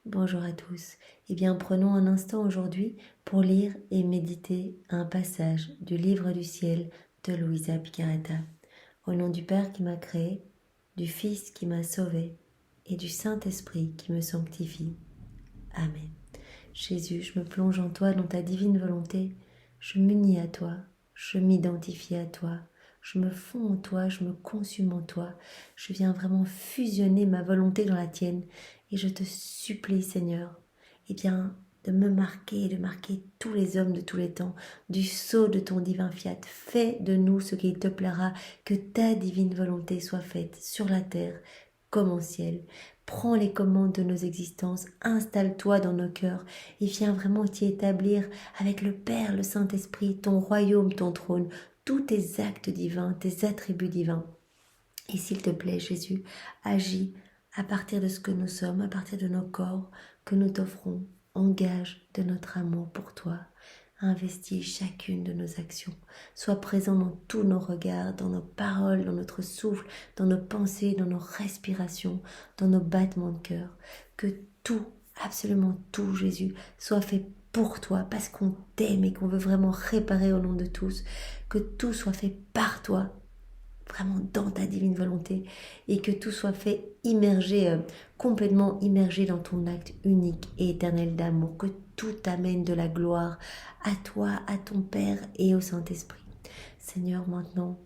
Bonjour à tous. Eh bien, prenons un instant aujourd'hui pour lire et méditer un passage du livre du ciel de Luisa Picaretta. Au nom du Père qui m'a créé, du Fils qui m'a sauvé et du Saint-Esprit qui me sanctifie. Amen. Jésus, je me plonge en toi dans ta divine volonté. Je m'unis à toi, je m'identifie à toi. Je me fonds en toi, je me consume en toi. Je viens vraiment fusionner ma volonté dans la tienne. Et je te supplie, Seigneur, eh bien, de me marquer, de marquer tous les hommes de tous les temps, du sceau de ton divin fiat. Fais de nous ce qu'il te plaira, que ta divine volonté soit faite sur la terre comme au ciel. Prends les commandes de nos existences, installe-toi dans nos cœurs et viens vraiment t'y établir avec le Père, le Saint-Esprit, ton royaume, ton trône, tous tes actes divins, tes attributs divins. Et s'il te plaît, Jésus, agis à partir de ce que nous sommes, à partir de nos corps que nous t'offrons. Engage de notre amour pour toi. Investis chacune de nos actions. Sois présent dans tous nos regards, dans nos paroles, dans notre souffle, dans nos pensées, dans nos respirations, dans nos battements de cœur. Que tout, absolument tout, Jésus, soit fait pour toi, parce qu'on t'aime et qu'on veut vraiment réparer au nom de tous. Que tout soit fait par toi, vraiment dans ta divine volonté, et que tout soit fait immergé, complètement immergé dans ton acte unique et éternel d'amour, que tout amène de la gloire à toi, à ton Père et au Saint-Esprit. Seigneur, maintenant,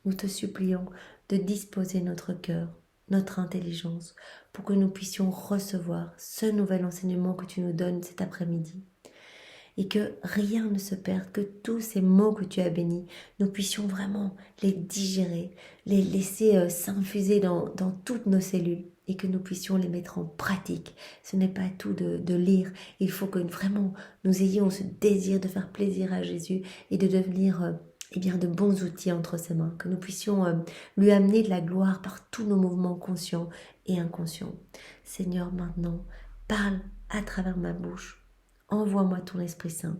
nous te supplions de disposer notre cœur, notre intelligence, pour que nous puissions recevoir ce nouvel enseignement que tu nous donnes cet après-midi. Et que rien ne se perde, que tous ces mots que tu as bénis, nous puissions vraiment les digérer, les laisser s'infuser dans toutes nos cellules et que nous puissions les mettre en pratique. Ce n'est pas tout de lire, il faut que vraiment nous ayons ce désir de faire plaisir à Jésus et de devenir eh bien, de bons outils entre ses mains, que nous puissions lui amener de la gloire par tous nos mouvements conscients et inconscients. Seigneur, maintenant, parle à travers ma bouche. Envoie-moi ton Esprit Saint,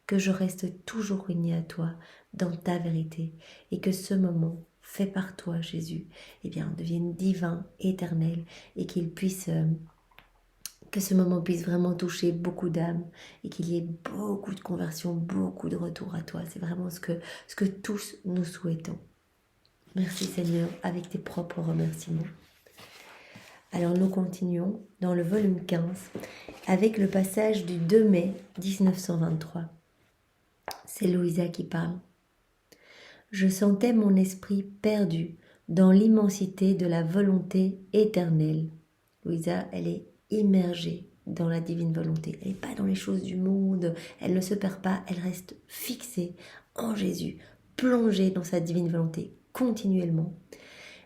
que je reste toujours unie à toi dans ta vérité et que ce moment fait par toi, Jésus, eh bien, devienne divin, éternel et que ce moment puisse vraiment toucher beaucoup d'âmes et qu'il y ait beaucoup de conversions, beaucoup de retours à toi. C'est vraiment ce que tous nous souhaitons. Merci Seigneur, avec tes propres remerciements. Alors nous continuons dans le volume 15 avec le passage du 2 mai 1923. C'est Louisa qui parle. Je sentais mon esprit perdu dans l'immensité de la volonté éternelle. Louisa, elle est immergée dans la divine volonté. Elle n'est pas dans les choses du monde, elle ne se perd pas, elle reste fixée en Jésus, plongée dans sa divine volonté continuellement.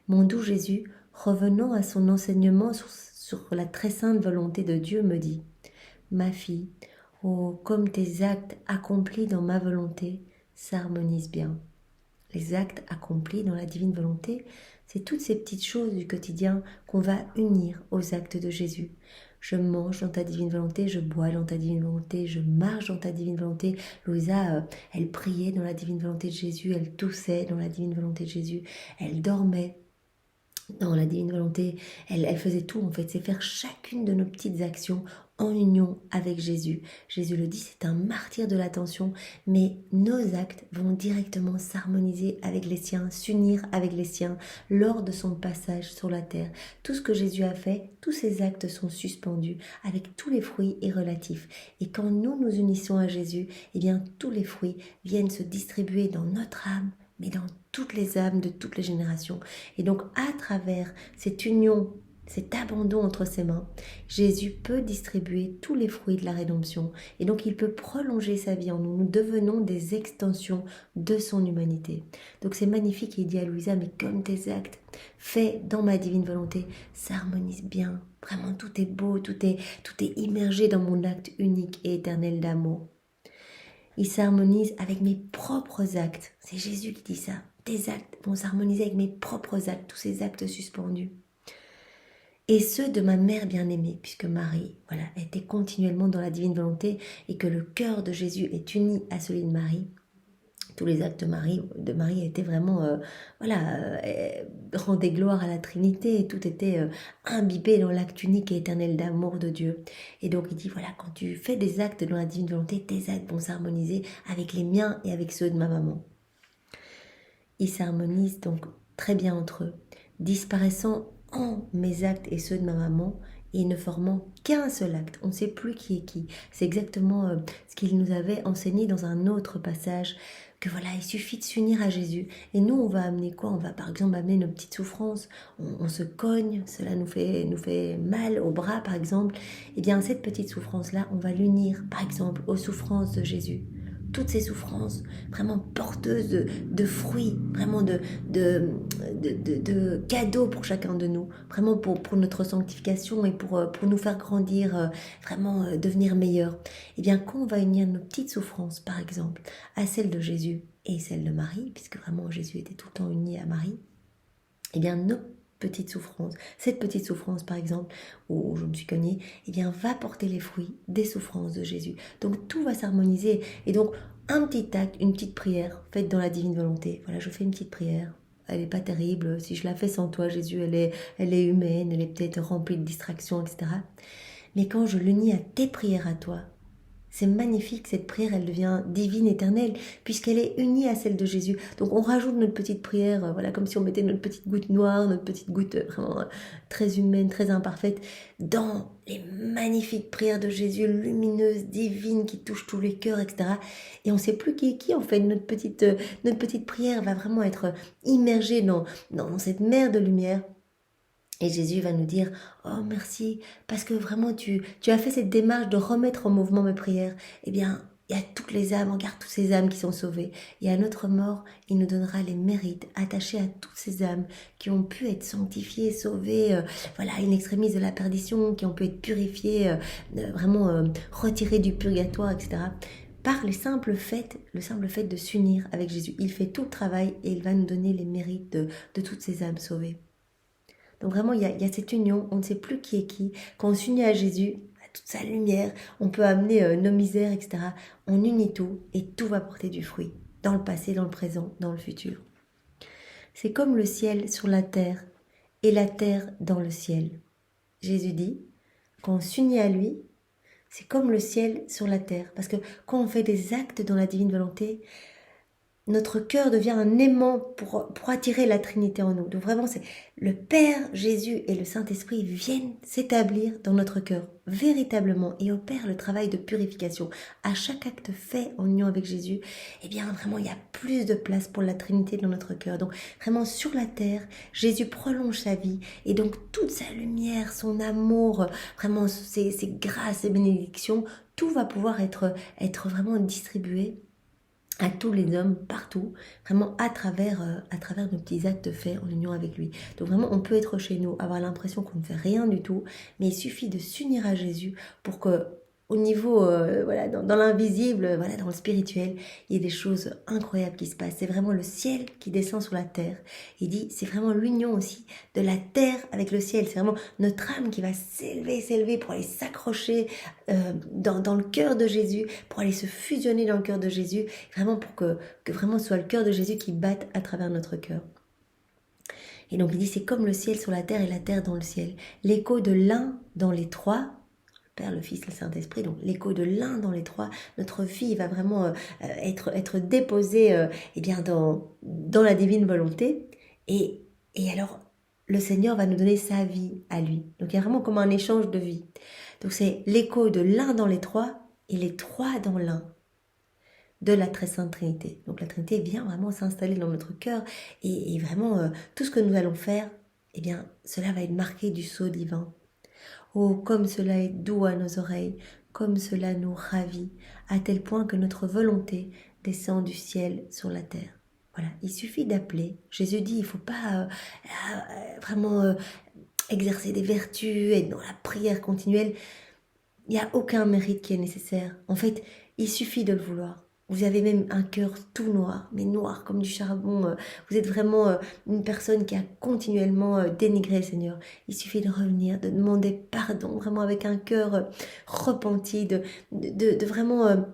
Mon doux Jésus, revenant à son enseignement sur la très sainte volonté de Dieu, me dit « Ma fille, oh, comme tes actes accomplis dans ma volonté s'harmonisent bien. » Les actes accomplis dans la divine volonté, c'est toutes ces petites choses du quotidien qu'on va unir aux actes de Jésus. Je mange dans ta divine volonté, je bois dans ta divine volonté, je marche dans ta divine volonté. Louisa, elle priait dans la divine volonté de Jésus, elle toussait dans la divine volonté de Jésus, elle dormait dans la divine volonté, elle faisait tout en fait, c'est faire chacune de nos petites actions en union avec Jésus. Jésus le dit, c'est un martyr de l'attention, mais nos actes vont directement s'harmoniser avec les siens, s'unir avec les siens lors de son passage sur la terre. Tout ce que Jésus a fait, tous ses actes sont suspendus avec tous les fruits et relatifs. Et quand nous nous unissons à Jésus, eh bien tous les fruits viennent se distribuer dans notre âme, mais dans toutes les âmes de toutes les générations. Et donc, à travers cette union, cet abandon entre ses mains, Jésus peut distribuer tous les fruits de la rédemption. Et donc, il peut prolonger sa vie en nous. Nous devenons des extensions de son humanité. Donc, c'est magnifique. Il dit à Louisa, mais comme tes actes, faits dans ma divine volonté, s'harmonisent bien. Vraiment, tout est beau, tout est immergé dans mon acte unique et éternel d'amour. Il s'harmonise avec mes propres actes. C'est Jésus qui dit ça. Tes actes vont s'harmoniser avec mes propres actes, tous ces actes suspendus. Et ceux de ma mère bien-aimée, puisque Marie, voilà, était continuellement dans la divine volonté et que le cœur de Jésus est uni à celui de Marie. tous les actes de Marie étaient vraiment, rendaient gloire à la Trinité, et tout était imbibé dans l'acte unique et éternel d'amour de Dieu. Et donc il dit, voilà, quand tu fais des actes dans la divine volonté, tes actes vont s'harmoniser avec les miens et avec ceux de ma maman. Ils s'harmonisent donc très bien entre eux, disparaissant en mes actes et ceux de ma maman, et ne formant qu'un seul acte. On ne sait plus qui est qui. C'est exactement ce qu'il nous avait enseigné dans un autre passage, que voilà, il suffit de s'unir à Jésus. Et nous, on va amener quoi? On va par exemple amener nos petites souffrances. On se cogne, cela nous fait mal au bras par exemple. Eh bien, cette petite souffrance-là, on va l'unir par exemple aux souffrances de Jésus. Toutes ces souffrances vraiment porteuses de fruits, vraiment de cadeaux pour chacun de nous, vraiment pour notre sanctification et pour nous faire grandir, vraiment devenir meilleurs. Et bien, quand on va unir nos petites souffrances, par exemple, à celles de Jésus et celles de Marie, puisque vraiment Jésus était tout le temps uni à Marie, et bien nos petites souffrances, cette petite souffrance par exemple, où je me suis cognée, eh bien va porter les fruits des souffrances de Jésus. Donc tout va s'harmoniser. Et donc un petit acte, une petite prière faite dans la divine volonté. Voilà, je fais une petite prière. Elle n'est pas terrible. Si je la fais sans toi, Jésus, elle est humaine, elle est peut-être remplie de distractions, etc. Mais quand je l'unis à tes prières à toi, c'est magnifique, cette prière, elle devient divine, éternelle, puisqu'elle est unie à celle de Jésus. Donc on rajoute notre petite prière, voilà, comme si on mettait notre petite goutte noire, notre petite goutte vraiment très humaine, très imparfaite, dans les magnifiques prières de Jésus, lumineuses, divines, qui touchent tous les cœurs, etc. Et on ne sait plus qui est qui, en fait. Notre petite prière va vraiment être immergée dans cette mer de lumière. Et Jésus va nous dire, oh merci, parce que vraiment tu as fait cette démarche de remettre en mouvement mes prières. Eh bien, il y a toutes les âmes, regarde toutes ces âmes qui sont sauvées. Et à notre mort, il nous donnera les mérites attachés à toutes ces âmes qui ont pu être sanctifiées, sauvées, in extremis de la perdition, qui ont pu être purifiées, retirées du purgatoire, etc. Par le simple fait de s'unir avec Jésus. Il fait tout le travail et il va nous donner les mérites de toutes ces âmes sauvées. Donc vraiment, il y a cette union, on ne sait plus qui est qui. Quand on s'unit à Jésus, à toute sa lumière, on peut amener nos misères, etc. On unit tout et tout va porter du fruit, dans le passé, dans le présent, dans le futur. C'est comme le ciel sur la terre et la terre dans le ciel. Jésus dit, quand on s'unit à lui, c'est comme le ciel sur la terre. Parce que quand on fait des actes dans la divine volonté, notre cœur devient un aimant pour attirer la Trinité en nous. Donc vraiment, c'est le Père, Jésus et le Saint-Esprit viennent s'établir dans notre cœur, véritablement, et opèrent le travail de purification. À chaque acte fait en union avec Jésus, eh bien vraiment, il y a plus de place pour la Trinité dans notre cœur. Donc vraiment, sur la terre, Jésus prolonge sa vie, et donc toute sa lumière, son amour, vraiment ses grâces et bénédictions, tout va pouvoir être vraiment distribué à tous les hommes, partout, vraiment à travers nos petits actes faits en union avec lui. Donc vraiment, on peut être chez nous, avoir l'impression qu'on ne fait rien du tout, mais il suffit de s'unir à Jésus pour que, au niveau, dans l'invisible, dans le spirituel, il y ait des choses incroyables qui se passent. C'est vraiment le ciel qui descend sur la terre. Il dit, c'est vraiment l'union aussi de la terre avec le ciel. C'est vraiment notre âme qui va s'élever pour aller s'accrocher dans le cœur de Jésus, pour aller se fusionner dans le cœur de Jésus, vraiment pour que vraiment ce soit le cœur de Jésus qui batte à travers notre cœur. Et donc il dit, c'est comme le ciel sur la terre et la terre dans le ciel. L'écho de l'un dans les trois, Père, le Fils, le Saint-Esprit, donc l'écho de l'un dans les trois, notre vie va vraiment être déposée dans la divine volonté. Et alors, le Seigneur va nous donner sa vie à lui. Donc il y a vraiment comme un échange de vie. Donc c'est l'écho de l'un dans les trois et les trois dans l'un de la très sainte Trinité. Donc la Trinité vient vraiment s'installer dans notre cœur et vraiment tout ce que nous allons faire, eh bien cela va être marqué du sceau divin. Oh, comme cela est doux à nos oreilles, comme cela nous ravit, à tel point que notre volonté descend du ciel sur la terre. Voilà, il suffit d'appeler. Jésus dit, il ne faut pas exercer des vertus, être dans la prière continuelle. Il n'y a aucun mérite qui est nécessaire. En fait, il suffit de le vouloir. Vous avez même un cœur tout noir, mais noir comme du charbon. Vous êtes vraiment une personne qui a continuellement dénigré le Seigneur. Il suffit de revenir, de demander pardon, vraiment avec un cœur repenti, de vraiment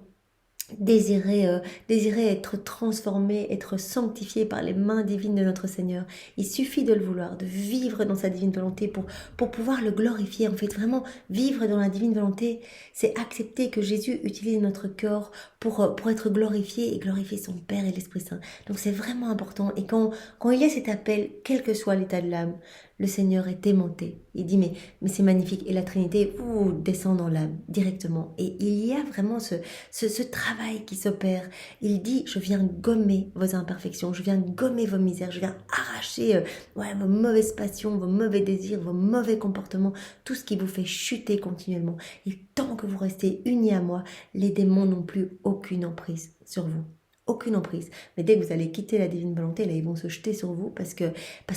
désirer être transformé, être sanctifié par les mains divines de notre Seigneur. Il suffit de le vouloir, de vivre dans sa divine volonté pour pouvoir le glorifier. En fait, vraiment, vivre dans la divine volonté, c'est accepter que Jésus utilise notre corps pour être glorifié et glorifier son Père et l'Esprit Saint. Donc c'est vraiment important. Et quand il y a cet appel, quel que soit l'état de l'âme, le Seigneur est aimanté. Il dit, mais c'est magnifique. Et la Trinité descend dans l'âme directement. Et il y a vraiment ce travail qui s'opère. Il dit, je viens gommer vos imperfections, je viens gommer vos misères, je viens arracher vos mauvaises passions, vos mauvais désirs, vos mauvais comportements, tout ce qui vous fait chuter continuellement. Et tant que vous restez unis à moi, les démons n'ont plus aucune emprise sur vous. Aucune emprise. Mais dès que vous allez quitter la divine volonté, là, ils vont se jeter sur vous parce que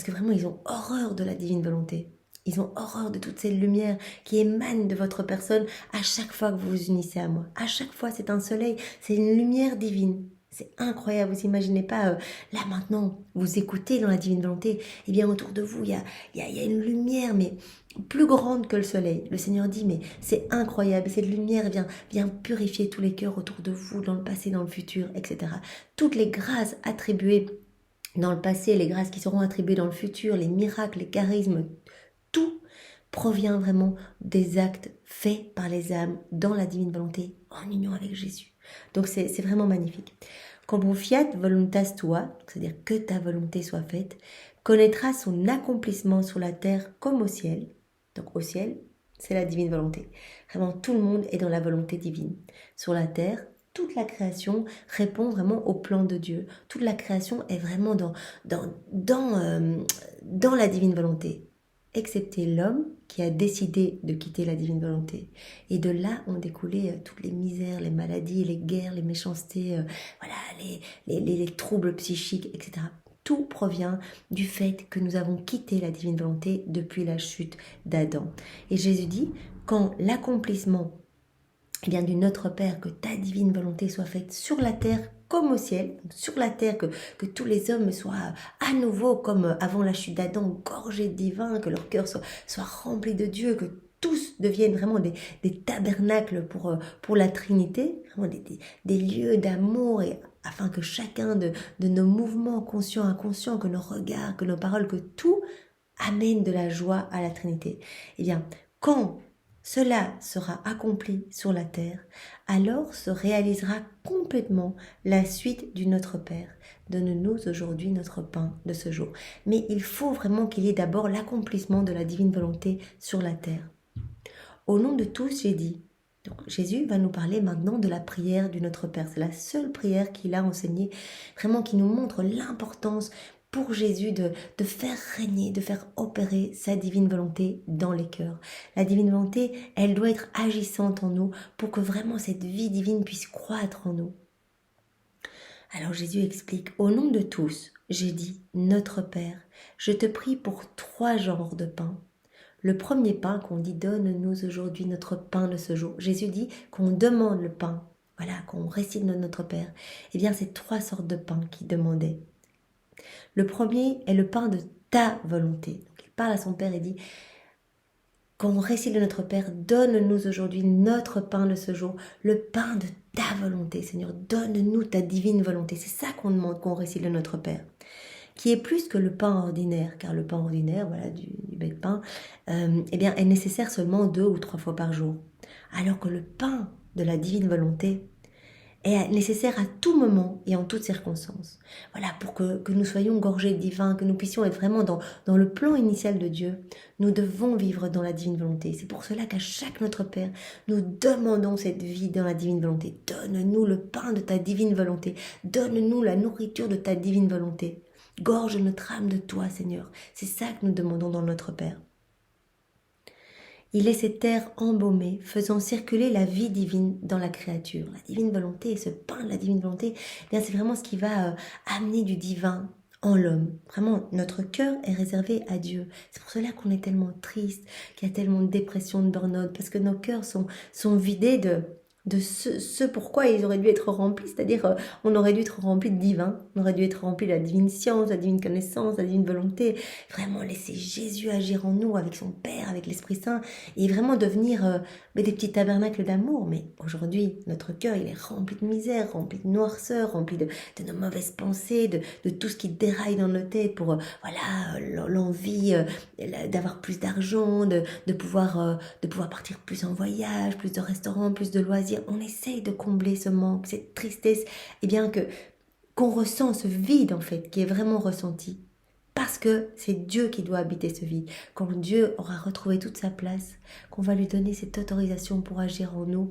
vraiment, ils ont horreur de la divine volonté. Ils ont horreur de toutes ces lumières qui émanent de votre personne à chaque fois que vous vous unissez à moi. À chaque fois, c'est un soleil, c'est une lumière divine. C'est incroyable, vous imaginez pas, là maintenant, vous écoutez dans la divine volonté, et bien autour de vous, il y a une lumière, mais plus grande que le soleil. Le Seigneur dit, mais c'est incroyable, cette lumière vient purifier tous les cœurs autour de vous, dans le passé, dans le futur, etc. Toutes les grâces attribuées dans le passé, les grâces qui seront attribuées dans le futur, les miracles, les charismes, tout provient vraiment des actes faits par les âmes dans la divine volonté, en union avec Jésus. Donc c'est vraiment magnifique. Comme fiat voluntas tua, c'est-à-dire que ta volonté soit faite, connaîtra son accomplissement sur la terre comme au ciel. Donc au ciel, c'est la divine volonté. Vraiment, tout le monde est dans la volonté divine. Sur la terre, toute la création répond vraiment au plan de Dieu. Toute la création est vraiment dans la divine volonté, excepté l'homme qui a décidé de quitter la divine volonté. Et de là ont découlé toutes les misères, les maladies, les guerres, les méchancetés, les troubles psychiques, etc. Tout provient du fait que nous avons quitté la divine volonté depuis la chute d'Adam. Et Jésus dit, quand l'accomplissement du Notre Père, que ta divine volonté soit faite sur la terre comme au ciel, sur la terre, que tous les hommes soient à nouveau comme avant la chute d'Adam, gorgés de divin, que leur cœur soit rempli de Dieu, que tous deviennent vraiment des tabernacles pour la Trinité, vraiment des lieux d'amour, et afin que chacun de nos mouvements conscients, inconscients, que nos regards, que nos paroles, que tout amène de la joie à la Trinité. Eh bien, quand cela sera accompli sur la terre, alors se réalisera complètement la suite du Notre Père. Donne-nous aujourd'hui notre pain de ce jour. Mais il faut vraiment qu'il y ait d'abord l'accomplissement de la divine volonté sur la terre. Au nom de tous, j'ai dit. Donc Jésus va nous parler maintenant de la prière du Notre Père. C'est la seule prière qu'il a enseignée, vraiment qui nous montre l'importance pour Jésus de faire régner, de faire opérer sa divine volonté dans les cœurs. La divine volonté, elle doit être agissante en nous pour que vraiment cette vie divine puisse croître en nous. Alors Jésus explique, au nom de tous, j'ai dit, Notre Père, je te prie pour 3 genres de pain. Le premier pain qu'on dit, donne-nous aujourd'hui notre pain de ce jour. Jésus dit qu'on demande le pain, voilà, qu'on récite notre Père. Eh bien, c'est 3 sortes de pain qu'il demandait. Le premier est le pain de ta volonté. Donc, il parle à son Père et dit, quand on récite de notre Père, donne-nous aujourd'hui notre pain de ce jour, le pain de ta volonté, Seigneur. Donne-nous ta divine volonté. C'est ça qu'on demande quand on récite de notre Père, qui est plus que le pain ordinaire, car le pain ordinaire, voilà, du bête de pain, est nécessaire seulement 2 ou 3 fois par jour. Alors que le pain de la divine volonté est nécessaire à tout moment et en toutes circonstances. Voilà, pour que nous soyons gorgés de divin, que nous puissions être vraiment dans le plan initial de Dieu, nous devons vivre dans la divine volonté. C'est pour cela qu'à chaque Notre Père, nous demandons cette vie dans la divine volonté. Donne-nous le pain de ta divine volonté. Donne-nous la nourriture de ta divine volonté. Gorge notre âme de toi, Seigneur. C'est ça que nous demandons dans notre Père. Il est cette terre embaumée, faisant circuler la vie divine dans la créature. La divine volonté, ce pain de la divine volonté, c'est vraiment ce qui va amener du divin en l'homme. Vraiment, notre cœur est réservé à Dieu. C'est pour cela qu'on est tellement triste, qu'il y a tellement de dépression, de burn-out, parce que nos cœurs sont vidés de ce pourquoi ils auraient dû être remplis, c'est-à-dire on aurait dû être remplis de divin, on aurait dû être remplis de la divine science, de la divine connaissance, de la divine volonté, vraiment laisser Jésus agir en nous avec son Père, avec l'Esprit Saint, et vraiment devenir des petits tabernacles d'amour. Mais aujourd'hui, notre cœur, il est rempli de misère, rempli de noirceur, rempli de nos mauvaises pensées, de tout ce qui déraille dans nos têtes pour, l'envie d'avoir plus d'argent, de pouvoir partir plus en voyage, plus de restaurants, plus de loisirs. On essaye de combler ce manque, cette tristesse, et bien qu'on ressent ce vide en fait, qui est vraiment ressenti. Parce que c'est Dieu qui doit habiter ce vide. Quand Dieu aura retrouvé toute sa place, qu'on va lui donner cette autorisation pour agir en nous,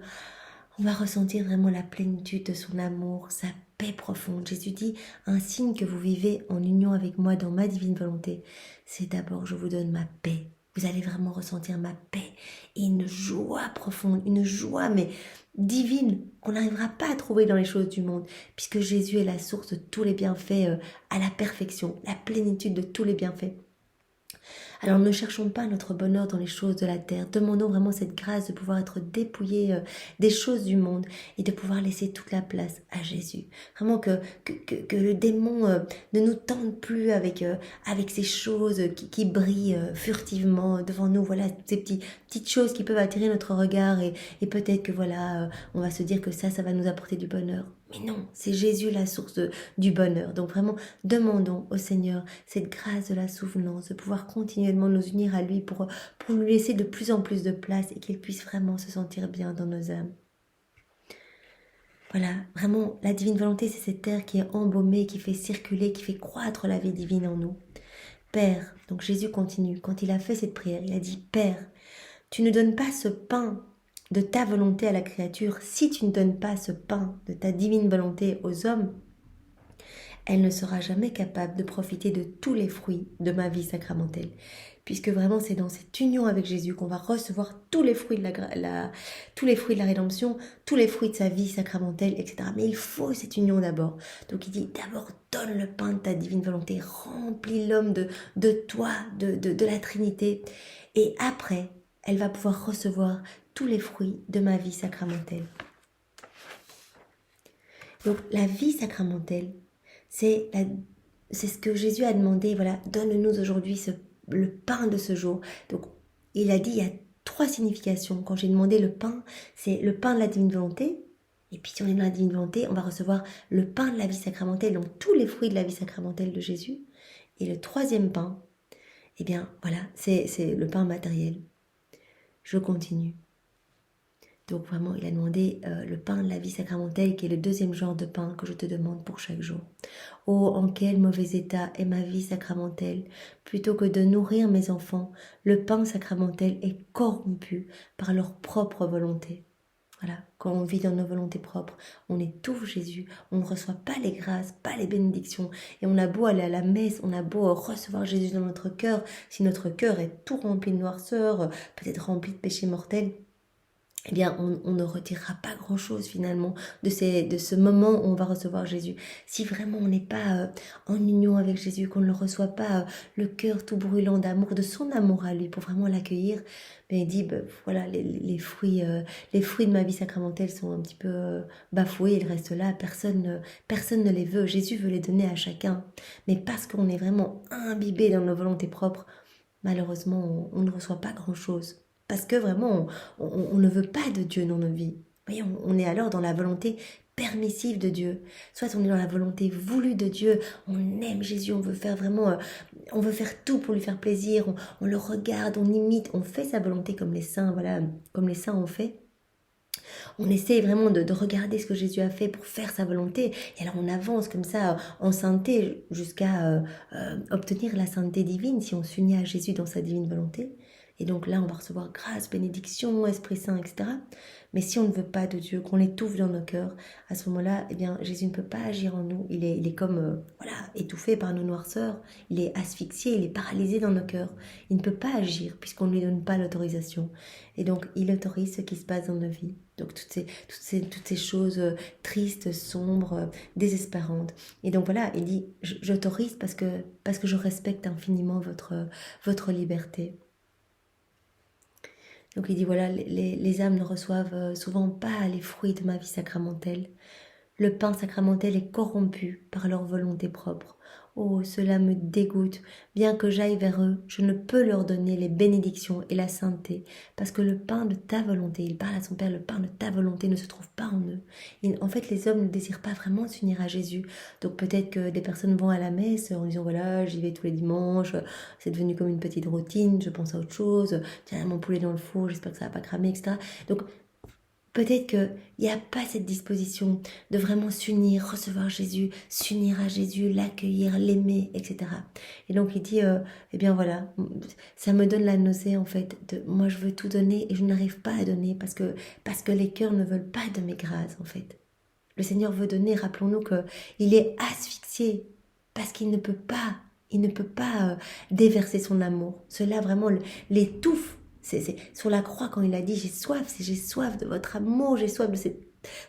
on va ressentir vraiment la plénitude de son amour, sa paix profonde. Jésus dit, un signe que vous vivez en union avec moi dans ma divine volonté, c'est d'abord je vous donne ma paix. Vous allez vraiment ressentir ma paix et une joie profonde, une joie mais divine qu'on n'arrivera pas à trouver dans les choses du monde, puisque Jésus est la source de tous les bienfaits à la perfection, la plénitude de tous les bienfaits. Alors ne cherchons pas notre bonheur dans les choses de la terre. Demandons vraiment cette grâce de pouvoir être dépouillés des choses du monde et de pouvoir laisser toute la place à Jésus. Vraiment que le démon ne nous tente plus avec ces choses qui brillent furtivement devant nous. Voilà, ces petites choses qui peuvent attirer notre regard et peut-être que on va se dire que ça va nous apporter du bonheur. Mais non, c'est Jésus la source du bonheur. Donc vraiment, demandons au Seigneur cette grâce de la souvenance, de pouvoir continuellement nous unir à lui pour lui laisser de plus en plus de place et qu'il puisse vraiment se sentir bien dans nos âmes. Voilà, vraiment, la divine volonté, c'est cette terre qui est embaumée, qui fait circuler, qui fait croître la vie divine en nous. Père, donc Jésus continue, quand il a fait cette prière, il a dit, Père, tu ne donnes pas ce pain de ta volonté à la créature, si tu ne donnes pas ce pain de ta divine volonté aux hommes, elle ne sera jamais capable de profiter de tous les fruits de ma vie sacramentelle. Puisque vraiment c'est dans cette union avec Jésus qu'on va recevoir tous les fruits de tous les fruits de la rédemption, tous les fruits de sa vie sacramentelle, etc. Mais il faut cette union d'abord. Donc il dit d'abord donne le pain de ta divine volonté, remplis l'homme de toi, de la Trinité. Et après, elle va pouvoir recevoir tous les fruits de ma vie sacramentelle. Donc la vie sacramentelle, c'est ce que Jésus a demandé, voilà, donne-nous aujourd'hui le pain de ce jour. Donc il a dit, il y a 3 significations. Quand j'ai demandé le pain, c'est le pain de la divine volonté. Et puis si on est dans la divine volonté, on va recevoir le pain de la vie sacramentelle, donc tous les fruits de la vie sacramentelle de Jésus. Et le 3e pain, eh bien voilà, c'est le pain matériel. Je continue. Donc vraiment, il a demandé le pain de la vie sacramentelle, qui est le 2e genre de pain que je te demande pour chaque jour. Oh, en quel mauvais état est ma vie sacramentelle! Plutôt que de nourrir mes enfants, le pain sacramentel est corrompu par leur propre volonté. Voilà, quand on vit dans nos volontés propres, on étouffe Jésus, on ne reçoit pas les grâces, pas les bénédictions, et on a beau aller à la messe, on a beau recevoir Jésus dans notre cœur, si notre cœur est tout rempli de noirceur, peut-être rempli de péchés mortels, eh bien, on ne retirera pas grand-chose finalement de ce moment où on va recevoir Jésus. Si vraiment on n'est pas en union avec Jésus, qu'on ne le reçoit pas le cœur tout brûlant d'amour, de son amour à lui, pour vraiment l'accueillir, mais il dit, voilà, les fruits de ma vie sacramentelle sont un petit peu bafoués, ils restent là, personne ne les veut. Jésus veut les donner à chacun, mais parce qu'on est vraiment imbibé dans nos volontés propres, malheureusement, on ne reçoit pas grand-chose. Parce que vraiment, on ne veut pas de Dieu dans nos vies. Voyez, on est alors dans la volonté permissive de Dieu. Soit on est dans la volonté voulue de Dieu. On aime Jésus, on veut faire vraiment, on veut faire tout pour lui faire plaisir. On le regarde, on imite, on fait sa volonté comme les saints, voilà, comme les saints ont fait. On essaie vraiment de regarder ce que Jésus a fait pour faire sa volonté. Et alors on avance comme ça en sainteté jusqu'à obtenir la sainteté divine si on s'unit à Jésus dans sa divine volonté. Et donc là, on va recevoir grâce, bénédiction, Esprit Saint, etc. Mais si on ne veut pas de Dieu, qu'on l'étouffe dans nos cœurs, à ce moment-là, eh bien, Jésus ne peut pas agir en nous. Il est comme, étouffé par nos noirceurs. Il est asphyxié, il est paralysé dans nos cœurs. Il ne peut pas agir puisqu'on ne lui donne pas l'autorisation. Et donc, il autorise ce qui se passe dans nos vies. Donc, toutes ces choses tristes, sombres, désespérantes. Et donc, voilà, il dit, j'autorise parce que je respecte infiniment votre liberté. Donc il dit voilà, les âmes ne reçoivent souvent pas les fruits de ma vie sacramentelle. Le pain sacramentel est corrompu par leur volonté propre. Oh, cela me dégoûte. Bien que j'aille vers eux, je ne peux leur donner les bénédictions et la sainteté, parce que le pain de ta volonté, il parle à son Père, le pain de ta volonté ne se trouve pas en eux. En fait, les hommes ne désirent pas vraiment s'unir à Jésus. Donc peut-être que des personnes vont à la messe en disant, voilà, j'y vais tous les dimanches, c'est devenu comme une petite routine, je pense à autre chose, tiens, mon poulet dans le four, j'espère que ça va pas cramer, etc. Donc peut-être qu'il n'y a pas cette disposition de vraiment s'unir, recevoir Jésus, s'unir à Jésus, l'accueillir, l'aimer, etc. Et donc il dit, eh bien voilà, ça me donne la nausée en fait, moi je veux tout donner et je n'arrive pas à donner parce que les cœurs ne veulent pas de mes grâces en fait. Le Seigneur veut donner, rappelons-nous qu'il est asphyxié parce qu'il ne peut pas, déverser son amour. Cela vraiment l'étouffe. C'est sur la croix quand il a dit j'ai soif de votre amour, j'ai soif de cette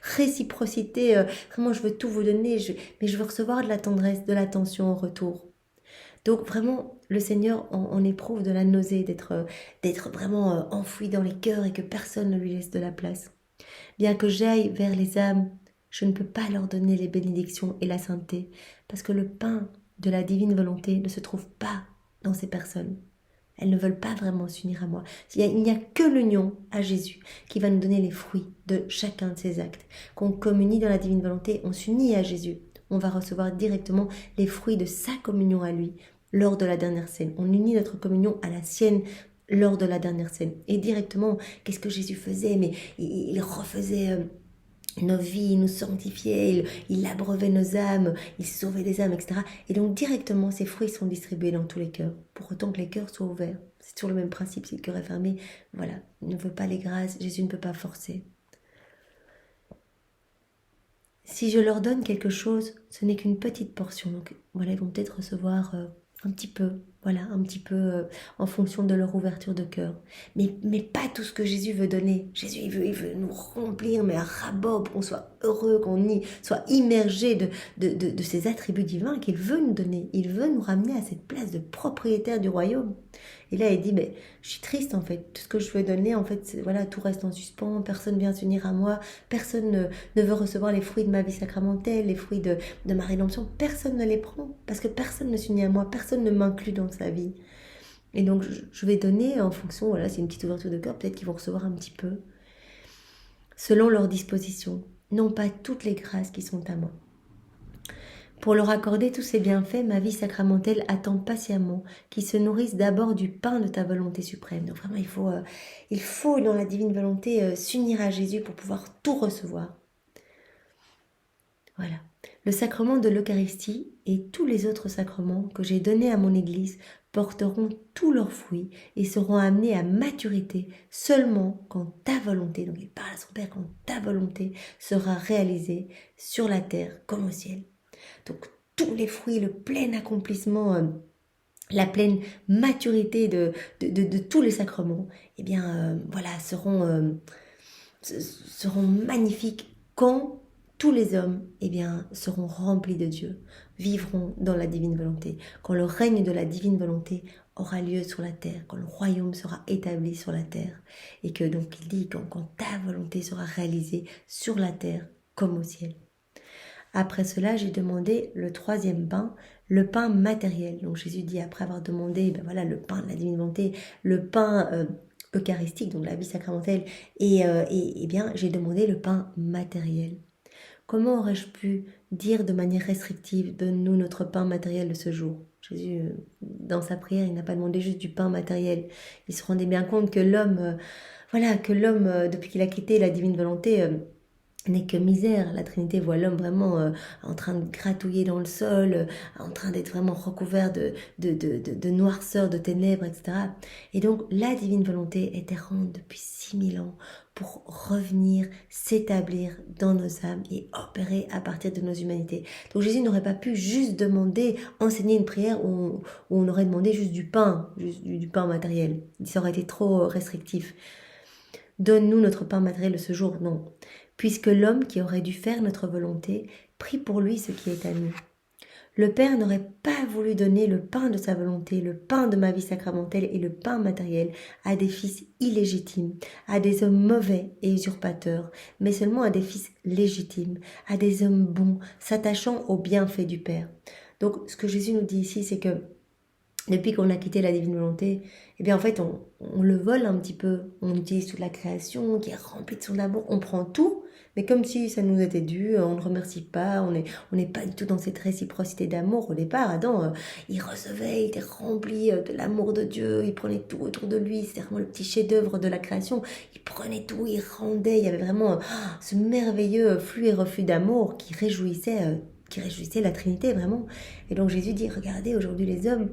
réciprocité, vraiment je veux tout vous donner, mais je veux recevoir de la tendresse, de l'attention en retour. Donc vraiment le Seigneur en éprouve de la nausée d'être vraiment enfoui dans les cœurs et que personne ne lui laisse de la place. Bien que j'aille vers les âmes, je ne peux pas leur donner les bénédictions et la sainteté, parce que le pain de la divine volonté ne se trouve pas dans ces personnes. Elles ne veulent pas vraiment s'unir à moi. Il n'y a que l'union à Jésus qui va nous donner les fruits de chacun de ces actes. Qu'on communie dans la divine volonté, on s'unit à Jésus. On va recevoir directement les fruits de sa communion à lui lors de la dernière scène. On unit notre communion à la sienne lors de la dernière scène. Et directement, qu'est-ce que Jésus faisait? Mais il refaisait nos vies, il nous sanctifiait, il abreuvait nos âmes, il sauvait des âmes, etc. Et donc directement, ces fruits sont distribués dans tous les cœurs, pour autant que les cœurs soient ouverts. C'est toujours le même principe, si le cœur est fermé, voilà, il ne veut pas les grâces, Jésus ne peut pas forcer. Si je leur donne quelque chose, ce n'est qu'une petite portion. Donc voilà, ils vont peut-être recevoir un petit peu, voilà, un petit peu en fonction de leur ouverture de cœur. Mais pas tout ce que Jésus veut donner. Jésus, il veut nous remplir, mais à ras-bord, pour qu'on soit heureux, qu'on y soit immergé de ces attributs divins qu'il veut nous donner. Il veut nous ramener à cette place de propriétaire du royaume. Et là, il dit, mais je suis triste en fait. Tout ce que je veux donner, en fait, voilà, tout reste en suspens. Personne vient s'unir à moi. Personne ne veut recevoir les fruits de ma vie sacramentelle, les fruits de ma rédemption. Personne ne les prend parce que personne ne s'unit à moi. Personne ne m'inclut dans sa vie. Et donc, je vais donner en fonction, voilà, c'est une petite ouverture de cœur. Peut-être qu'ils vont recevoir un petit peu selon leur disposition. Non pas toutes les grâces qui sont à moi. Pour leur accorder tous ces bienfaits, ma vie sacramentelle attend patiemment qu'ils se nourrissent d'abord du pain de ta volonté suprême. Donc vraiment, il faut dans la divine volonté s'unir à Jésus pour pouvoir tout recevoir. Voilà. Le sacrement de l'Eucharistie et tous les autres sacrements que j'ai donnés à mon Église porteront tous leurs fruits et seront amenés à maturité seulement quand ta volonté, donc il parle à son Père, quand ta volonté sera réalisée sur la terre comme au ciel. Donc tous les fruits, le plein accomplissement, la pleine maturité de tous les sacrements, eh bien voilà, seront magnifiques quand tous les hommes eh bien, seront remplis de Dieu, vivront dans la divine volonté, quand le règne de la divine volonté aura lieu sur la terre, quand le royaume sera établi sur la terre, et que donc il dit quand ta volonté sera réalisée sur la terre comme au ciel. Après cela, j'ai demandé le troisième pain, le pain matériel. Donc Jésus dit, après avoir demandé voilà, le pain de la divine volonté, le pain eucharistique, donc la vie sacramentelle, et bien j'ai demandé le pain matériel. Comment aurais-je pu dire de manière restrictive, donne-nous notre pain matériel de ce jour? Jésus, dans sa prière, il n'a pas demandé juste du pain matériel. Il se rendait bien compte que l'homme, depuis qu'il a quitté la divine volonté, n'est que misère. La Trinité voit l'homme vraiment en train de gratouiller dans le sol, en train d'être vraiment recouvert de noirceur, de ténèbres, etc. Et donc la divine volonté est errante depuis 6000 ans pour revenir, s'établir dans nos âmes et opérer à partir de nos humanités. Donc Jésus n'aurait pas pu juste demander, enseigner une prière où on aurait demandé juste du pain matériel. Ça aurait été trop restrictif. Donne-nous notre pain matériel de ce jour, non. Puisque l'homme qui aurait dû faire notre volonté prit pour lui ce qui est à nous. Le Père n'aurait pas voulu donner le pain de sa volonté, le pain de ma vie sacramentelle et le pain matériel à des fils illégitimes, à des hommes mauvais et usurpateurs, mais seulement à des fils légitimes, à des hommes bons, s'attachant aux bienfaits du Père. Donc, ce que Jésus nous dit ici, c'est que depuis qu'on a quitté la divine volonté, eh bien en fait on le vole un petit peu, on utilise toute la création qui est remplie de son amour, on prend tout, mais comme si ça nous était dû, on ne remercie pas, on n'est pas du tout dans cette réciprocité d'amour. Au départ, Adam, il recevait, il était rempli de l'amour de Dieu, il prenait tout autour de lui, c'était vraiment le petit chef-d'œuvre de la création, il prenait tout, il rendait, il y avait vraiment ce merveilleux flux et reflux d'amour qui réjouissait la Trinité vraiment. Et donc Jésus dit, regardez aujourd'hui les hommes,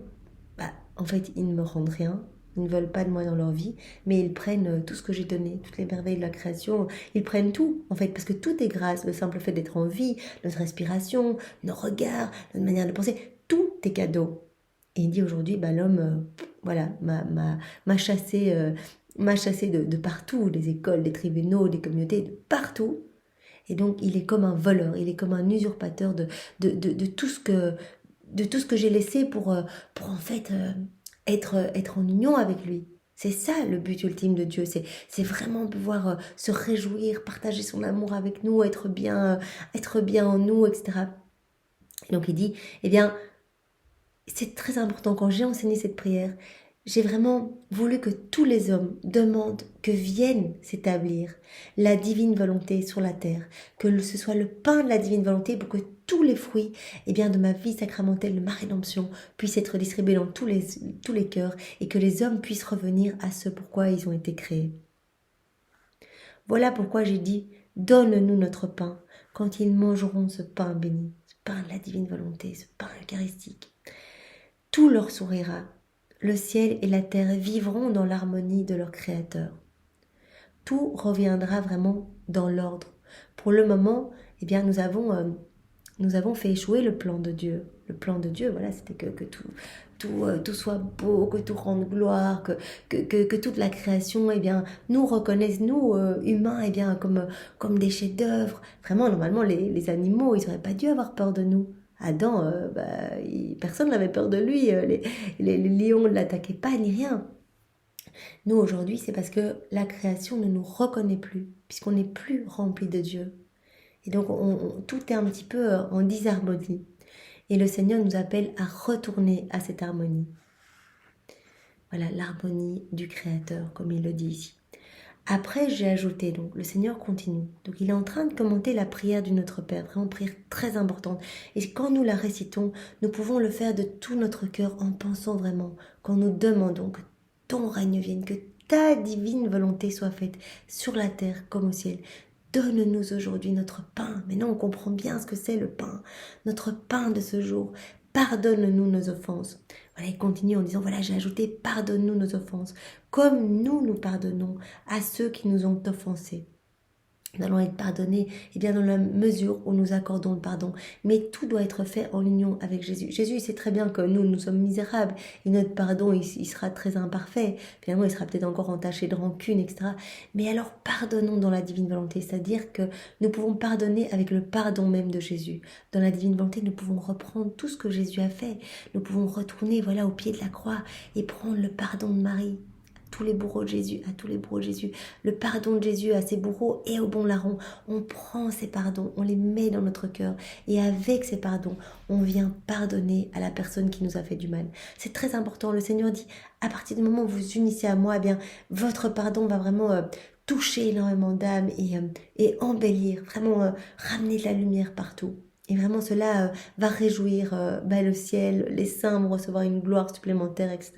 en fait, ils ne me rendent rien, ils ne veulent pas de moi dans leur vie, mais ils prennent tout ce que j'ai donné, toutes les merveilles de la création, ils prennent tout, en fait, parce que tout est grâce, le simple fait d'être en vie, notre respiration, nos regards, notre manière de penser, tout est cadeau. Et il dit aujourd'hui, l'homme, voilà, m'a chassé, de partout, des écoles, des tribunaux, des communautés, de partout. Et donc, il est comme un voleur, il est comme un usurpateur de tout ce que j'ai laissé pour en fait être en union avec lui. C'est ça le but ultime de Dieu, c'est vraiment pouvoir se réjouir, partager son amour avec nous, être bien en nous, etc. Et donc il dit, eh bien, c'est très important, quand j'ai enseigné cette prière, j'ai vraiment voulu que tous les hommes demandent que vienne s'établir la divine volonté sur la terre, que ce soit le pain de la divine volonté pour que tous les fruits de ma vie sacramentelle, de ma rédemption, puissent être distribués dans tous les cœurs et que les hommes puissent revenir à ce pourquoi ils ont été créés. Voilà pourquoi j'ai dit, donne-nous notre pain quand ils mangeront ce pain béni, ce pain de la divine volonté, ce pain eucharistique. Tout leur sourira. Le ciel et la terre vivront dans l'harmonie de leur Créateur. Tout reviendra vraiment dans l'ordre. Pour le moment, nous avons fait échouer le plan de Dieu. Le plan de Dieu, voilà, c'était que tout soit beau, que tout rende gloire, que toute la création, nous reconnaisse, nous, humains, comme des chefs-d'œuvre. Vraiment, normalement, les animaux, ils n'auraient pas dû avoir peur de nous. Adam, personne n'avait peur de lui, les lions ne l'attaquaient pas ni rien. Nous aujourd'hui, c'est parce que la création ne nous reconnaît plus, puisqu'on n'est plus rempli de Dieu. Et donc tout est un petit peu en disharmonie. Et le Seigneur nous appelle à retourner à cette harmonie. Voilà, l'harmonie du Créateur, comme il le dit ici. Après, j'ai ajouté, donc le Seigneur continue. Donc il est en train de commenter la prière du Notre Père, vraiment prière très importante. Et quand nous la récitons, nous pouvons le faire de tout notre cœur en pensant vraiment, quand nous demandons que ton règne vienne, que ta divine volonté soit faite sur la terre comme au ciel. Donne-nous aujourd'hui notre pain. Maintenant, on comprend bien ce que c'est le pain. Notre pain de ce jour. Pardonne-nous nos offenses. Voilà, il continue en disant, voilà, j'ai ajouté, pardonne-nous nos offenses, comme nous pardonnons à ceux qui nous ont offensés. Nous allons être pardonnés dans la mesure où nous accordons le pardon. Mais tout doit être fait en union avec Jésus. Jésus, il sait très bien que nous sommes misérables. Et notre pardon, il sera très imparfait. Finalement, il sera peut-être encore entaché de rancune, etc. Mais alors, pardonnons dans la divine volonté. C'est-à-dire que nous pouvons pardonner avec le pardon même de Jésus. Dans la divine volonté, nous pouvons reprendre tout ce que Jésus a fait. Nous pouvons retourner, au pied de la croix et prendre le pardon de Marie. À tous les bourreaux de Jésus, le pardon de Jésus à ses bourreaux et aux bons larrons. On prend ces pardons, on les met dans notre cœur et avec ces pardons, on vient pardonner à la personne qui nous a fait du mal. C'est très important, le Seigneur dit, à partir du moment où vous vous unissez à moi, votre pardon va vraiment toucher énormément d'âmes et embellir, vraiment ramener de la lumière partout. Et vraiment cela va réjouir le ciel, les saints vont recevoir une gloire supplémentaire, etc.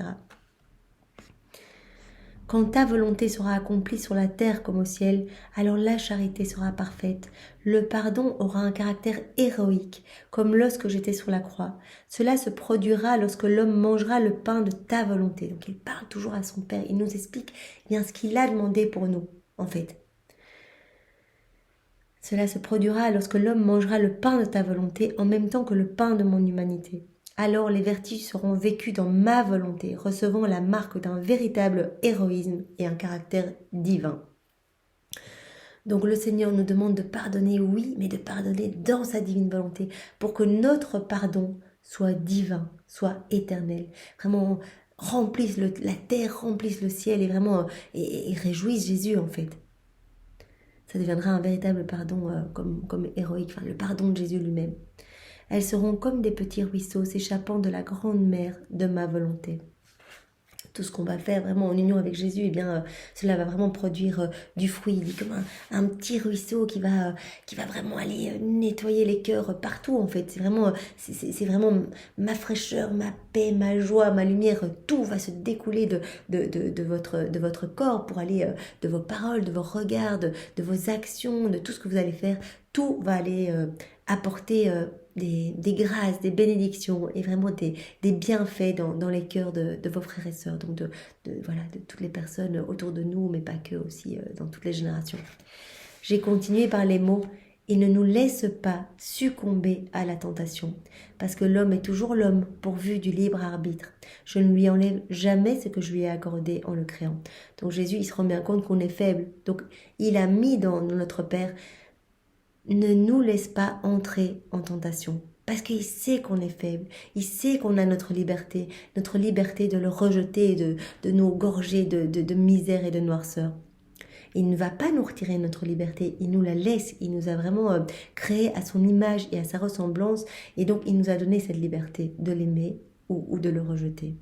Quand ta volonté sera accomplie sur la terre comme au ciel, alors la charité sera parfaite. Le pardon aura un caractère héroïque, comme lorsque j'étais sur la croix. Cela se produira lorsque l'homme mangera le pain de ta volonté. Donc il parle toujours à son Père. Il nous explique bien ce qu'il a demandé pour nous, en fait. Cela se produira lorsque l'homme mangera le pain de ta volonté en même temps que le pain de mon humanité. Alors les vertus seront vécues dans ma volonté, recevant la marque d'un véritable héroïsme et un caractère divin. Donc le Seigneur nous demande de pardonner, oui, mais de pardonner dans sa divine volonté, pour que notre pardon soit divin, soit éternel. Vraiment, remplisse la terre, remplisse le ciel et vraiment et réjouisse Jésus en fait. Ça deviendra un véritable pardon comme héroïque, enfin le pardon de Jésus lui-même. Elles seront comme des petits ruisseaux s'échappant de la grande mer de ma volonté. Tout ce qu'on va faire vraiment en union avec Jésus, eh bien, cela va vraiment produire du fruit. Il est comme un petit ruisseau qui va vraiment aller nettoyer les cœurs partout, en fait. C'est vraiment ma fraîcheur, ma paix, ma joie, ma lumière. Tout va se découler de votre corps pour aller de vos paroles, de vos regards, de vos actions, de tout ce que vous allez faire. Tout va aller apporter des grâces, des bénédictions et vraiment des bienfaits dans les cœurs de vos frères et sœurs, donc de toutes les personnes autour de nous, mais pas que, aussi dans toutes les générations. J'ai continué par les mots « Il ne nous laisse pas succomber à la tentation, parce que l'homme est toujours l'homme, pourvu du libre arbitre. Je ne lui enlève jamais ce que je lui ai accordé en le créant. » Donc Jésus, il se rend bien compte qu'on est faible. Donc il a mis dans notre Père « Ne nous laisse pas entrer en tentation. » Parce qu'il sait qu'on est faible, il sait qu'on a notre liberté de le rejeter, de nous gorger de misère et de noirceur. Il ne va pas nous retirer notre liberté, il nous la laisse, il nous a vraiment créé à son image et à sa ressemblance, et donc il nous a donné cette liberté de l'aimer ou de le rejeter.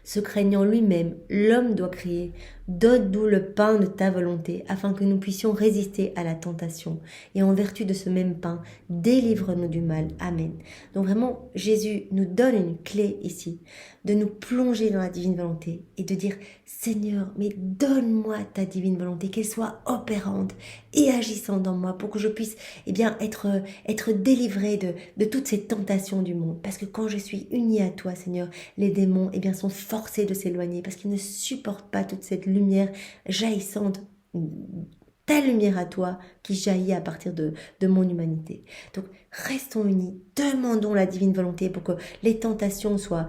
Se craignant lui-même, l'homme doit crier « Donne-nous le pain de ta volonté, afin que nous puissions résister à la tentation. Et en vertu de ce même pain, délivre-nous du mal. Amen. » Donc vraiment, Jésus nous donne une clé ici, de nous plonger dans la divine volonté et de dire « Seigneur, mais donne-moi ta divine volonté, qu'elle soit opérante et agissante dans moi pour que je puisse être délivré de toutes ces tentations du monde. Parce que quand je suis unie à toi, Seigneur, les démons sont forcés de s'éloigner parce qu'ils ne supportent pas toute cette lumière jaillissante, ta lumière à toi qui jaillit à partir de mon humanité. Donc restons unis, demandons la divine volonté pour que les tentations soient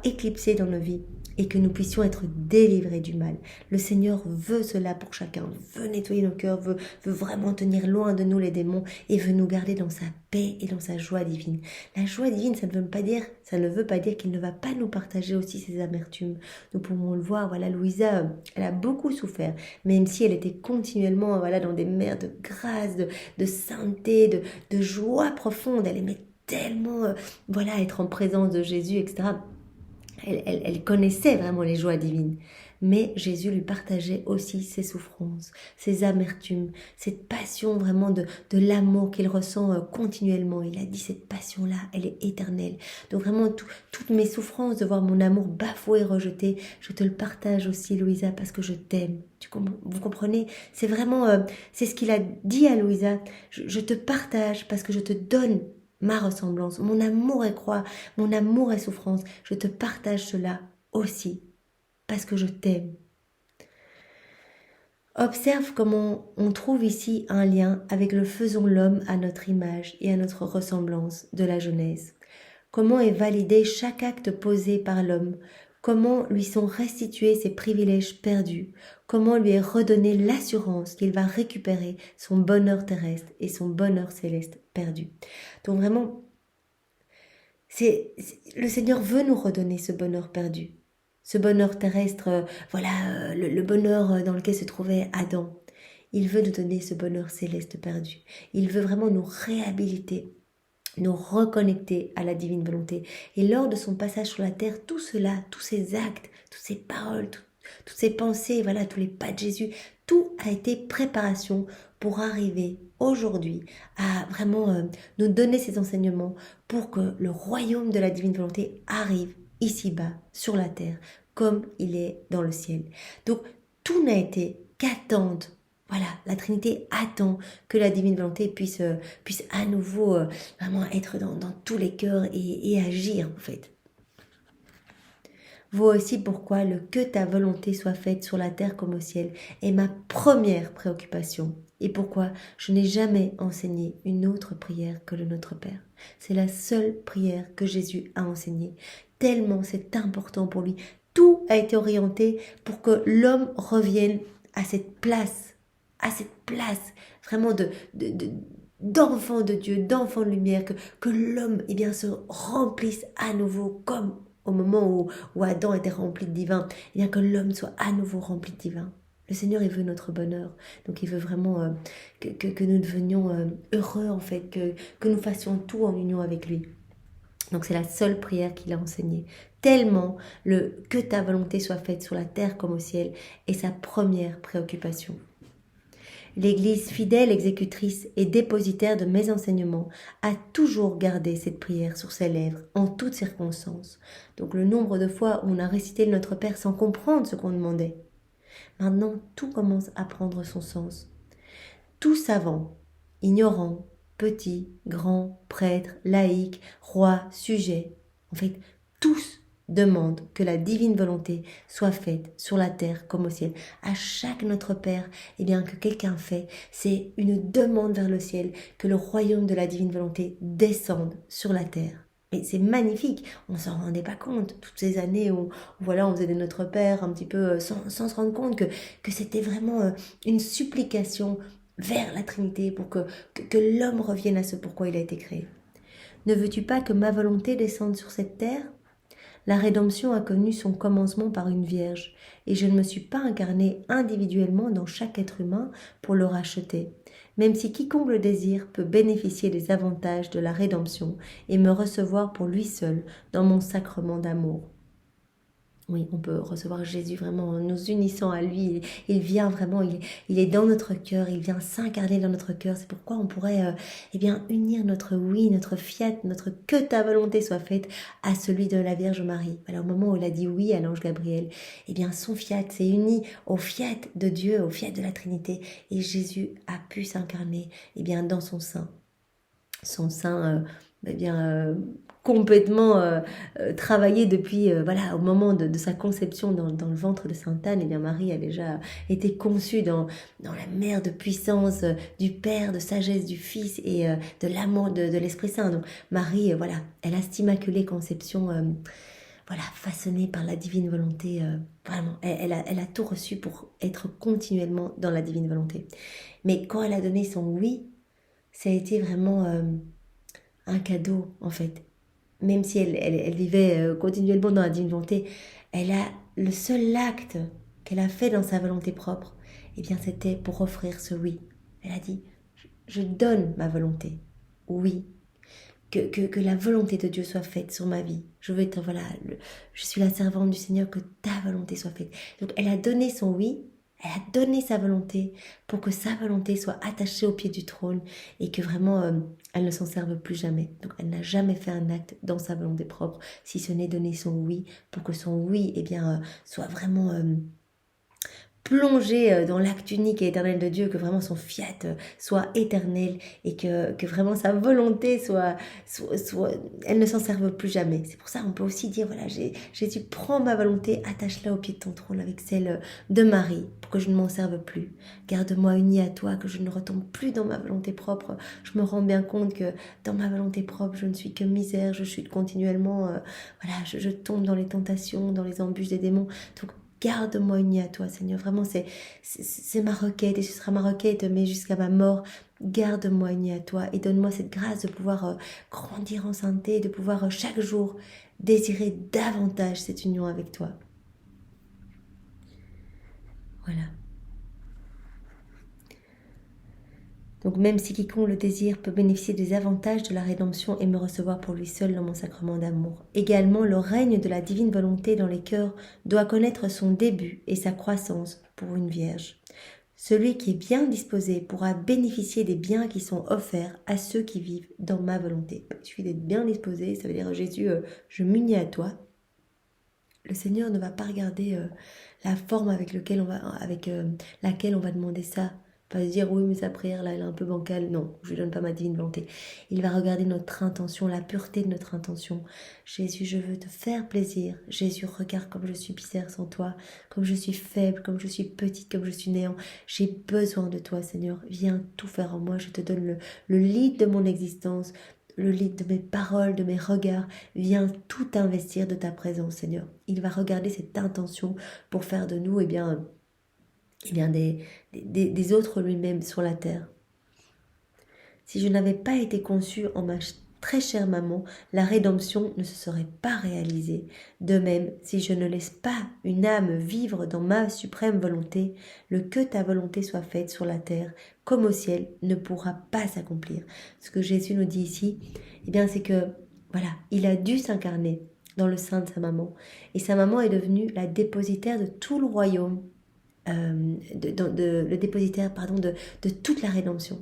éclipsées dans nos vies et que nous puissions être délivrés du mal. Le Seigneur veut cela pour chacun, veut nettoyer nos cœurs, veut vraiment tenir loin de nous les démons et veut nous garder dans sa paix et dans sa joie divine. La joie divine, ça ne veut pas dire qu'il ne va pas nous partager aussi ses amertumes. Nous pouvons le voir, voilà, Louisa, elle a beaucoup souffert, même si elle était continuellement dans des mers de grâce, de sainteté, de joie profonde. Elle aimait tellement être en présence de Jésus, etc. Elle connaissait vraiment les joies divines. Mais Jésus lui partageait aussi ses souffrances, ses amertumes, cette passion vraiment de l'amour qu'il ressent continuellement. Il a dit cette passion-là, elle est éternelle. Donc vraiment, toutes mes souffrances de voir mon amour bafoué, rejeté, je te le partage aussi, Louisa, parce que je t'aime. Vous comprenez? C'est vraiment, c'est ce qu'il a dit à Louisa. Je te partage parce que je te donne ma ressemblance, mon amour est croix, mon amour est souffrance. Je te partage cela aussi, parce que je t'aime. Observe comment on trouve ici un lien avec le faisons l'homme à notre image et à notre ressemblance de la Genèse. Comment est validé chaque acte posé par l'homme, comment lui sont restitués ses privilèges perdus, comment lui est redonné l'assurance qu'il va récupérer son bonheur terrestre et son bonheur céleste perdu. Donc vraiment, le Seigneur veut nous redonner ce bonheur perdu, ce bonheur terrestre, le bonheur dans lequel se trouvait Adam. Il veut nous donner ce bonheur céleste perdu. Il veut vraiment nous réhabiliter, nous reconnecter à la divine volonté. Et lors de son passage sur la terre, tout cela, tous ces actes, toutes ces paroles, toutes ces pensées, tous les pas de Jésus, tout a été préparation pour arriver aujourd'hui à vraiment nous donner ces enseignements pour que le royaume de la divine volonté arrive ici-bas, sur la terre, comme il est dans le ciel. Donc, tout n'a été qu'attendre. La Trinité attend que la divine volonté puisse à nouveau vraiment être dans tous les cœurs et agir en fait. Voici pourquoi le que ta volonté soit faite sur la terre comme au ciel est ma première préoccupation et pourquoi je n'ai jamais enseigné une autre prière que le Notre Père. C'est la seule prière que Jésus a enseignée, tellement c'est important pour lui. Tout a été orienté pour que l'homme revienne à cette place vraiment d'enfants de Dieu, d'enfants de lumière, que l'homme eh bien, se remplisse à nouveau comme au moment où Adam était rempli de divin, eh bien que l'homme soit à nouveau rempli de divin. Le Seigneur, il veut notre bonheur. Donc, il veut vraiment que nous devenions heureux, en fait, que nous fassions tout en union avec lui. Donc, c'est la seule prière qu'il a enseignée. Tellement que ta volonté soit faite sur la terre comme au ciel est sa première préoccupation. L'Église, fidèle exécutrice et dépositaire de mes enseignements, a toujours gardé cette prière sur ses lèvres, en toutes circonstances. Donc le nombre de fois où on a récité le Notre Père sans comprendre ce qu'on demandait. Maintenant, tout commence à prendre son sens. Tout savant, ignorant, petit, grand, prêtre, laïc, roi, sujet, en fait, tous demandent que la divine volonté soit faite sur la terre comme au ciel. À chaque Notre Père, eh bien, que quelqu'un fait, c'est une demande vers le ciel, que le royaume de la divine volonté descende sur la terre. Et c'est magnifique, on s'en rendait pas compte, toutes ces années où voilà, on faisait de Notre Père un petit peu sans se rendre compte que c'était vraiment une supplication vers la Trinité pour que l'homme revienne à ce pourquoi il a été créé. Ne veux-tu pas que ma volonté descende sur cette terre ? La rédemption a connu son commencement par une vierge, et je ne me suis pas incarnée individuellement dans chaque être humain pour le racheter, même si quiconque le désire peut bénéficier des avantages de la rédemption et me recevoir pour lui seul dans mon sacrement d'amour. Oui, on peut recevoir Jésus vraiment en nous unissant à lui. Il vient vraiment, il est dans notre cœur, il vient s'incarner dans notre cœur. C'est pourquoi on pourrait eh bien, unir notre oui, notre fiat, notre que ta volonté soit faite à celui de la Vierge Marie. Voilà, au moment où il a dit oui à l'ange Gabriel, eh bien son fiat s'est uni au fiat de Dieu, au fiat de la Trinité. Et Jésus a pu s'incarner eh bien, dans son sein. Son sein eh bien, complètement travaillé depuis voilà, au moment de sa conception dans le ventre de Sainte Anne. Et bien Marie a déjà été conçue dans la mer de puissance du Père, de sagesse du Fils et de l'amour de l'Esprit Saint. Donc Marie, voilà, elle a cette immaculée conception voilà, façonnée par la divine volonté. Vraiment, elle a tout reçu pour être continuellement dans la divine volonté. Mais quand elle a donné son oui, ça a été vraiment un cadeau en fait. Même si elle vivait continuellement dans la divine volonté, elle a le seul acte qu'elle a fait dans sa volonté propre, eh bien c'était pour offrir ce oui. Elle a dit, je donne ma volonté, oui, que la volonté de Dieu soit faite sur ma vie. Je veux être, voilà, je suis la servante du Seigneur, que ta volonté soit faite. Donc elle a donné son oui, elle a donné sa volonté pour que sa volonté soit attachée au pied du trône et que vraiment elle ne s'en serve plus jamais. Donc elle n'a jamais fait un acte dans sa volonté propre, si ce n'est donner son oui, pour que son oui eh bien, soit vraiment plongé dans l'acte unique et éternel de Dieu, que vraiment son fiat soit éternel et que vraiment sa volonté soit elle ne s'en serve plus jamais. C'est pour ça qu'on peut aussi dire, voilà, Jésus, prends ma volonté, attache-la au pied de ton trône avec celle de Marie, pour que je ne m'en serve plus. Garde-moi unie à toi, que je ne retombe plus dans ma volonté propre. Je me rends bien compte que dans ma volonté propre, je ne suis que misère, je chute continuellement, voilà, je tombe dans les tentations, dans les embûches des démons. Donc, garde-moi unie à toi, Seigneur. Vraiment, c'est ma requête et ce sera ma requête, mais jusqu'à ma mort. Garde-moi unie à toi et donne-moi cette grâce de pouvoir grandir en sainteté, de pouvoir chaque jour désirer davantage cette union avec toi. Voilà. Donc même si quiconque le désire peut bénéficier des avantages de la rédemption et me recevoir pour lui seul dans mon sacrement d'amour. Également, le règne de la divine volonté dans les cœurs doit connaître son début et sa croissance pour une vierge. Celui qui est bien disposé pourra bénéficier des biens qui sont offerts à ceux qui vivent dans ma volonté. Il suffit d'être bien disposé, ça veut dire Jésus, je m'unis à toi. Le Seigneur ne va pas regarder la forme avec laquelle on va demander ça. Pas se dire oui mais sa prière là elle est un peu bancale. Non, je lui donne pas ma divine volonté. Il va regarder notre intention, la pureté de notre intention. Jésus, je veux te faire plaisir. Jésus, regarde comme je suis misère sans toi, comme je suis faible, comme je suis petite, comme je suis néant. J'ai besoin de toi, Seigneur. Viens tout faire en moi. Je te donne le lead de mon existence, le lead de mes paroles, de mes regards. Viens tout investir de ta présence, Seigneur. Il va regarder cette intention pour faire de nous, des autres lui-même sur la terre. Si je n'avais pas été conçue en ma très chère maman, la rédemption ne se serait pas réalisée. De même, si je ne laisse pas une âme vivre dans ma suprême volonté, le que ta volonté soit faite sur la terre comme au ciel ne pourra pas s'accomplir. Ce que Jésus nous dit ici, eh bien, c'est que, voilà, il a dû s'incarner dans le sein de sa maman. Et sa maman est devenue la dépositaire de tout le royaume, le dépositaire, pardon, de toute la rédemption.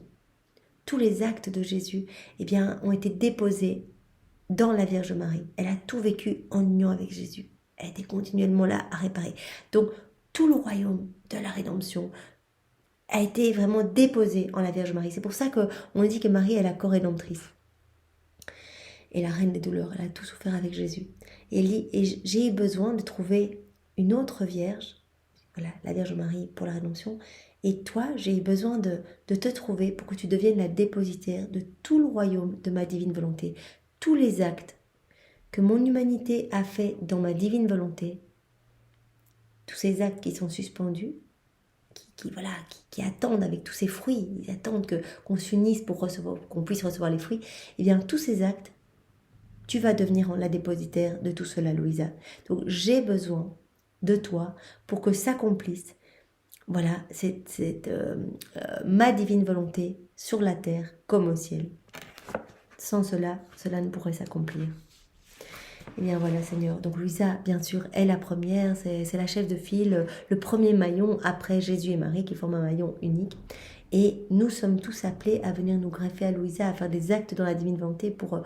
Tous les actes de Jésus, eh bien, ont été déposés dans la Vierge Marie. Elle a tout vécu en union avec Jésus. Elle était continuellement là à réparer. Donc, tout le royaume de la rédemption a été vraiment déposé en la Vierge Marie. C'est pour ça qu'on dit que Marie est la co-rédemptrice. Et la reine des douleurs, elle a tout souffert avec Jésus. Et elle dit, et j'ai eu besoin de trouver une autre Vierge, voilà, la Vierge Marie pour la rédemption. Et toi, j'ai eu besoin de te trouver pour que tu deviennes la dépositaire de tout le royaume de ma divine volonté. Tous les actes que mon humanité a fait dans ma divine volonté, tous ces actes qui sont suspendus, qui attendent avec tous ces fruits, ils attendent qu'on s'unisse pour recevoir, qu'on puisse recevoir les fruits, et bien tous ces actes, tu vas devenir la dépositaire de tout cela, Louisa. Donc j'ai besoin de toi pour que s'accomplisse, voilà, ma divine volonté sur la terre comme au ciel. Sans cela, cela ne pourrait s'accomplir. Eh bien voilà, Seigneur. Donc Louisa, bien sûr, est la première, c'est la chef de file, le premier maillon après Jésus et Marie qui forment un maillon unique. Et nous sommes tous appelés à venir nous greffer à Louisa, à faire des actes dans la divine volonté pour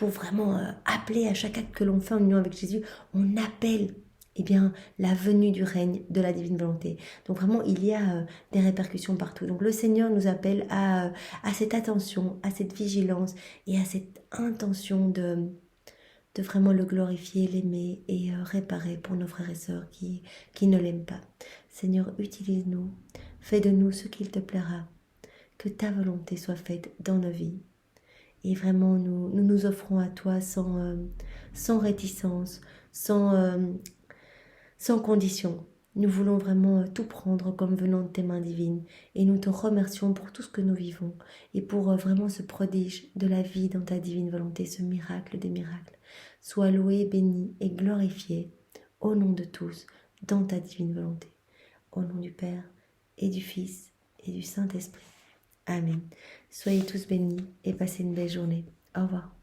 vraiment appeler à chaque acte que l'on fait en union avec Jésus. On appelle eh bien, la venue du règne de la divine volonté. Donc vraiment, il y a des répercussions partout. Donc le Seigneur nous appelle à cette attention, à cette vigilance et à cette intention de vraiment le glorifier, l'aimer et réparer pour nos frères et sœurs qui ne l'aiment pas. Seigneur, utilise-nous, fais de nous ce qu'il te plaira, que ta volonté soit faite dans nos vies. Et vraiment, nous offrons à toi sans réticence, sans condition. Nous voulons vraiment tout prendre comme venant de tes mains divines et nous te remercions pour tout ce que nous vivons et pour vraiment ce prodige de la vie dans ta divine volonté, ce miracle des miracles. Sois loué, béni et glorifié au nom de tous dans ta divine volonté. Au nom du Père et du Fils et du Saint-Esprit. Amen. Soyez tous bénis et passez une belle journée. Au revoir.